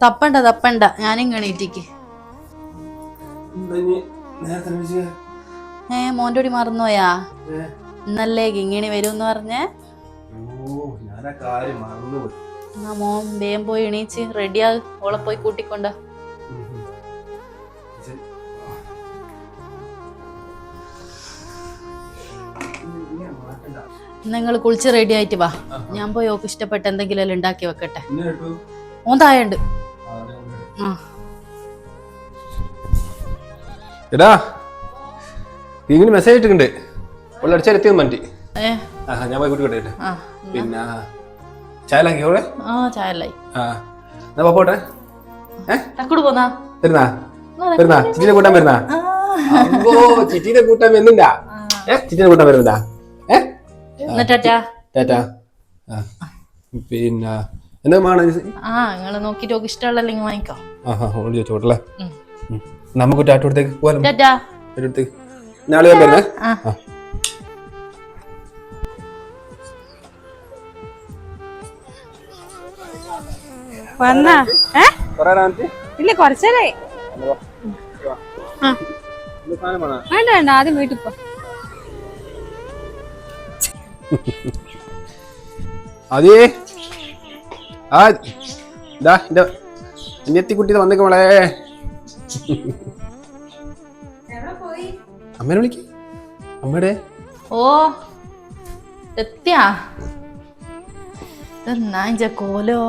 തപ്പണ്ട ഞാനിങ്ങനെ ഇട്ടിക്ക്. മോൻ്റെ കൂടി മറന്നുപോയാ? ഇന്നല്ലേ കിങ്ങിണി വരുമെന്ന് പറഞ്ഞേ. മോൻ വേഗം പോയി എണീച്ച് റെഡിയാ, ഓളെ പോയി കൂട്ടിക്കൊണ്ട. നിങ്ങൾ കുളിച്ച് റെഡി ആയിട്ട് വാ, ഞാൻ പോയി ഓക്ക് ഇഷ്ടപ്പെട്ട എന്തെങ്കിലും എല്ലാം ഉണ്ടാക്കി വെക്കട്ടെ. ഓൻ തായുണ്ട്. എടാ ഇങ്ങനെ മെസ്സേജ് ഇട്ടിട്ടുണ്ട്, അടിച്ചാലെത്തിയെന്ന് മറ്റി. ഞാൻ പോയി കൂട്ടി കൊണ്ടേ. പിന്നെ ചായലാക്കി ഓളെ? ചായലായി. പോട്ടെ. തക്കോട് പോന്നാ വരുന്നാ ചിറ്റിനെ കൂട്ടാൻ വരുന്നാ? ചിറ്റീനെ കൂട്ടാൻ വരുന്നുണ്ടാ? ചിറ്റിനെ കൂട്ടാൻ വരുന്നുണ്ടാ? പിന്നെ എന്താ നിങ്ങള് നോക്കിട്ട് ഇഷ്ടമുള്ള വാങ്ങിക്കോ. ചോദിച്ചോട്ടല്ലേ, നമുക്ക് ടാറ്റോടത്തേക്ക് പോകാം. നാളെ ഞാൻ വരുന്നേ. വന്നാ ഇല്ല, കൊറച്ചേരായി. വേണ്ട വേണ്ട, ആദ്യം വീട്ടിൽ പോ. അതേ കുട്ടി വന്നേക്ക് മോളെ. അമ്മേനെ വിളിക്ക്. അമ്മയുടെ എത്തിയാ കോലോ?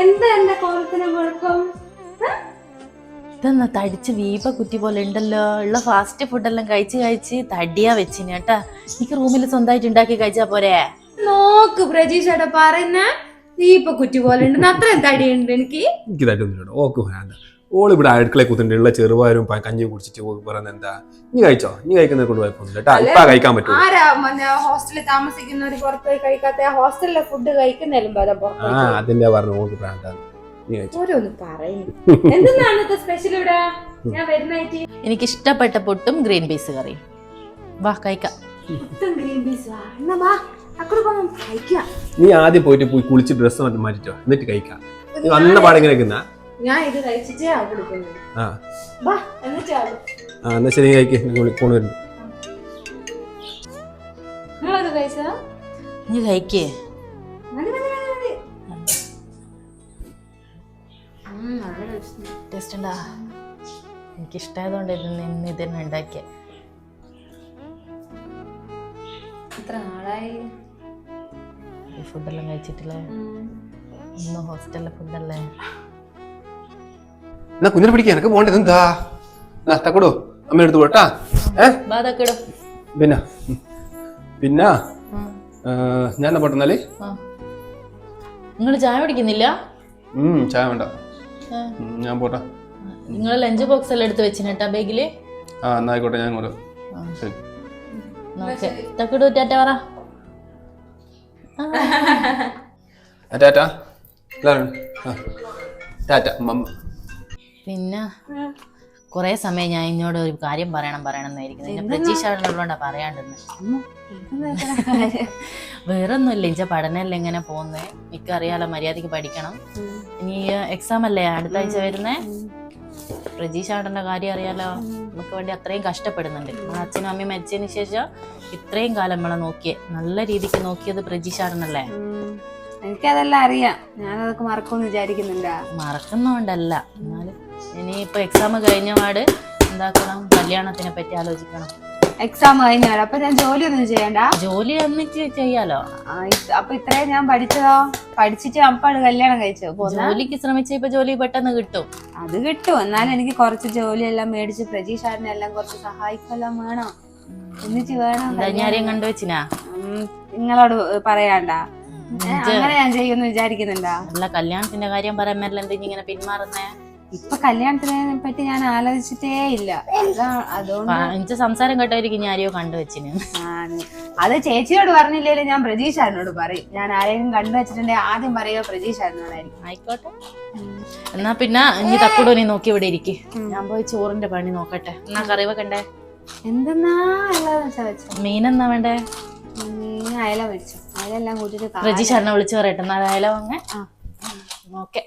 എന്താ എന്റെ കോലത്തിന് കുഴപ്പം? ഇതെന്നാ തടിച്ച് വീപ്പ കുറ്റി പോലെ ഉണ്ടല്ലോ. ഉള്ള ഫാസ്റ്റ് ഫുഡെല്ലാം കഴിച്ച് തടിയാ വെച്ചിന് കേട്ടാ. എനിക്ക് റൂമിൽ സ്വന്തമായിട്ട് ഉണ്ടാക്കി കഴിച്ചാ പോരെ? നോക്ക് പ്രജീഷേട്ടാ പറയുന്ന വീപ്പ കുറ്റി പോലെ ഉണ്ട്, അത്രയും തടിയുണ്ട് എനിക്ക്. ഓള് ഇവിടെ അടുക്കളയെ കുത്തിട്ടുള്ള ചെറുപാരും കഞ്ഞിയും കുടിച്ചിട്ട് പറയുന്നത് എന്താ? നീ കഴിച്ചോ? നീ കഴിക്കുന്നത് കൊണ്ട് പോയപ്പോന്നില്ല, കഴിക്കാൻ പറ്റും. ഹോസ്റ്റലിൽ താമസിക്കുന്നവര് പുറത്ത് പോയി കഴിക്കാത്ത ഹോസ്റ്റലിലെ ഫുഡ് കഴിക്കുന്നതിലും അതിന്റെ പറഞ്ഞു ഓൾക്ക് പ്രാന്താണ്. എനിക്ക് ഇഷ്ടപ്പെട്ട പുട്ടും ഗ്രീൻ പീസ് കറിയും. വാ കഴിക്കാം. നീ ആദ്യം പോയിട്ട് പോയി കുളിച്ച് ഡ്രസ്സ് മാറ്റിട്ടോ, എന്നിട്ട് കഴിക്കാം. നീ വന്ന പാടെങ്ങനെ? ഞാൻ ഇത് കഴിച്ചിട്ടേ എന്നാ ശരി, കഴിക്കേ. ഫോൺ വരുന്നു. നീ കഴിക്കേ. ടേസ്റ്റ് ഉണ്ടാ? എനിക്കിഷ്ടായതുകൊണ്ട് ഇന്ന് ഇതന്നെ ഉണ്ടാക്കിയ. എത്ര നാളായി ഈ ഫുഡെല്ലാം കഴിച്ചിട്ടില്ലേ? ഇന്ന് ഹോസ്റ്റലിലെ ഫുഡല്ലേ. എന്നാ കുഞ്ഞിനെ പിടിക്കാൻ എനിക്ക് പോണ്ടത് എന്താ? തക്കടോ അമ്മ എടുത്തു പോട്ടാ. പിന്നെ പിന്നെ ഞാൻ എന്നാ പോട്ടെന്നാല്. നിങ്ങൾ ചായ കുടിക്കുന്നില്ല? ചായ വേണ്ട, ഞാൻ പോട്ടാ. നിങ്ങൾ ലഞ്ച് ബോക്സ് എല്ലാം എടുത്ത് വെച്ചിട്ടാ ബാഗില്? എന്നായിക്കോട്ടെ, ഞാൻ കൊണ്ടു. തക്കടോ ടാറ്റ പറ. ടാറ്റ ടാറ്റ. പിന്നെ കൊറേ സമയം ഞാൻ ഇന്നോട് ഒരു കാര്യം പറയണമെന്നായിരിക്കുന്നു. പിന്നെ പ്രജീഷാണുള്ളതുകൊണ്ടാ പറയാണ്ടെന്ന്. വേറൊന്നുമില്ല, ഇഞ്ച പഠനമല്ല എങ്ങനെ പോകുന്നേ. എനിക്കറിയാലോ, മര്യാദക്ക് പഠിക്കണം. ഇനി എക്സാം അല്ലേ അടുത്ത ആഴ്ച വരുന്നേ. പ്രജീഷാടന്റെ കാര്യം അറിയാലോ, നമുക്ക് വേണ്ടി അത്രയും കഷ്ടപ്പെടുന്നുണ്ട്. നമ്മളെ അച്ഛനും അമ്മയും മരിച്ചതിന് ശേഷം ഇത്രയും കാലം നമ്മളെ നല്ല രീതിക്ക് നോക്കിയത് പ്രജീഷാടനല്ലേ. എനിക്കതെല്ലാം അറിയാം, ഞാനതൊക്കെ മറക്കുമെന്ന് വിചാരിക്കുന്നില്ല. മറക്കുന്നോണ്ടല്ല, എന്നാലും ഇനിയിപ്പോ എക്സാം കഴിഞ്ഞ പാട് എന്താക്കണം, കല്യാണത്തിനെ പറ്റി ആലോചിക്കണം. എക്സാം കഴിഞ്ഞാൽ അപ്പൊ ഞാൻ ജോലി ഒന്നും ചെയ്യണ്ട? ജോലി എന്നിട്ട് ചെയ്യാലോ. അപ്പൊ ഇത്രയും ഞാൻ പഠിച്ചിട്ട് അപ്പാട് കല്യാണം കഴിച്ചോ? ജോലിക്ക് ശ്രമിച്ച ഇപ്പൊ ജോലി പെട്ടെന്ന് കിട്ടും. അത് കിട്ടും, എന്നാലും എനിക്ക് കുറച്ച് ജോലിയെല്ലാം മേടിച്ച് പ്രജീഷാറിനെ എല്ലാം കുറച്ച് സഹായിക്കെല്ലാം വേണം. എന്നിട്ട് വേണം. ആരെയും കണ്ടുവച്ചിനാ? നിങ്ങളോട് പറയാണ്ട, അങ്ങനെ ഞാൻ ചെയ്യുമെന്ന് വിചാരിക്കുന്നുണ്ടാ? അല്ല, കല്യാണത്തിന്റെ കാര്യം പറയാൻ എന്തെങ്കിലും പിന്മാറുന്നേ? ഇപ്പൊ കല്യാണത്തിനെ പറ്റി ഞാൻ ആലോചിച്ചിട്ടേ ഇല്ല. അതുകൊണ്ട് സംസാരം കേട്ടായിരിക്കും ഞാൻ ആരെയോ കണ്ടുവച്ചിന്. അത് ചേച്ചിയോട് പറഞ്ഞില്ലേലും ഞാൻ പ്രജീഷാറിനോട് പറയും. ഞാൻ ആരെയും കണ്ടുവച്ചിട്ടുണ്ടെങ്കിൽ ആദ്യം പറയുക പ്രജീഷാറിനോടായിരിക്കും. ആയിക്കോട്ടെ, എന്നാ പിന്നെ ഇനി തക്കൂടോ നീ നോക്കി ഇവിടെ ഇരിക്കും. ഞാൻ പോയി ചോറിന്റെ പണി നോക്കട്ടെ. എന്നാ കറി വെക്കണ്ടേ? എന്തെന്നാ മീനെന്നാ വേണ്ടേ? മീൻ അയല മേടിച്ചു. അയലെല്ലാം കൂട്ടിട്ട് പ്രജീഷാറിനെ വിളിച്ചു പറയട്ടെ. എന്നാ അയല വാങ്ങ. ഓക്കെ